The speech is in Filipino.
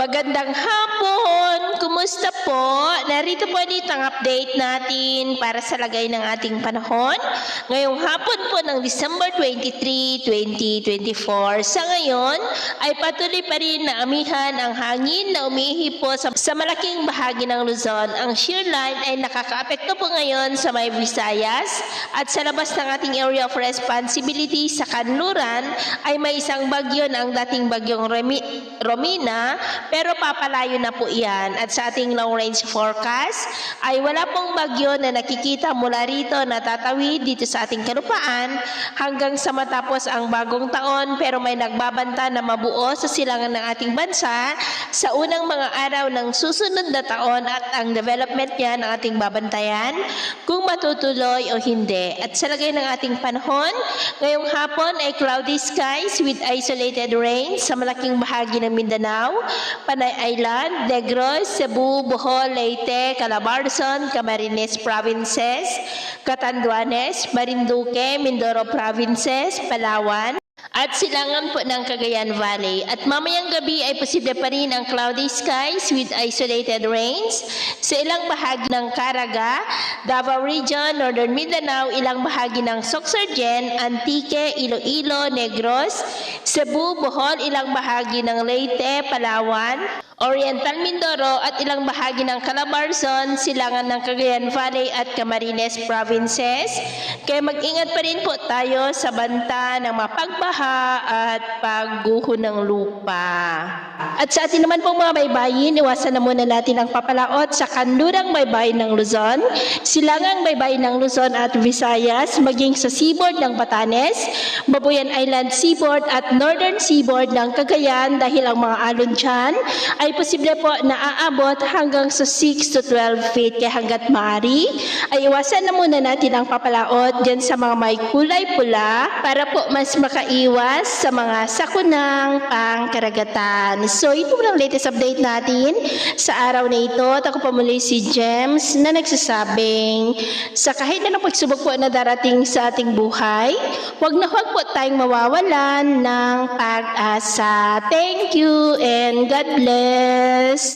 Magandang hapon! Kumusta po? Narito po dito ang update natin para sa lagay ng ating panahon. Ngayong hapon po ng December 23, 2024. Sa ngayon ay patuloy pa rin na amihan ang hangin na umihi po sa malaking bahagi ng Luzon. Ang shear line ay nakakaapekto po ngayon sa may Visayas at sa labas ng ating area of responsibility sa Kanluran ay may isang bagyo na ang dating bagyong Romina, pero papalayo na po yan. At sa ating long range forecast ay wala pong bagyo na nakikita mula rito na tatawid dito sa ating kalupaan hanggang sa matapos ang bagong taon, pero may nagbabanta na mabuo sa silangan ng ating bansa sa unang mga araw ng susunod na taon at ang development niya ng ating babantayan kung matutuloy o hindi. At sa lagay ng ating panahon, ngayong hapon ay cloudy skies with isolated rain sa malaking bahagi ng Mindanao, Panay Island, Negros, Cebu, Bohol, Leyte, Calabarzon, Camarines Provinces, Catanduanes, Marinduque, Mindoro Provinces, Palawan, at silangan po ng Cagayan Valley. At mamayang gabi ay posible pa rin ang cloudy skies with isolated rains sa ilang bahagi ng Caraga, Davao Region, Northern Mindanao, ilang bahagi ng Sorsogon, Antique, Iloilo, Negros, Cebu, Bohol, ilang bahagi ng Leyte, Palawan, Oriental Mindoro at ilang bahagi ng Calabarzon, silangan ng Cagayan Valley at Camarines Provinces. Kaya mag-ingat pa rin po tayo sa banta ng mapagbaha at pagguho ng lupa. At sa atin naman pong mga baybayin, iwasan na muna natin ang papalaot sa kanlurang baybayin ng Luzon, silangang baybayin ng Luzon at Visayas, maging sa seaboard ng Batanes, Babuyan Island Seaboard at Northern Seaboard ng Cagayan dahil ang mga alon dyan ay posible po na aabot hanggang sa 6 to 12 feet. Kaya hanggat maaari ay iwasan na muna natin ang papalaot dyan sa mga may kulay pula para po mas makaiwas sa mga sakunang pangkaragatan. So ito po ang latest update natin sa araw na ito. At ako po muli si James na nagsasabing sa kahit anong pagsubok po na darating sa ating buhay, huwag po tayong mawawalan ng pag-asa. Thank you and God bless.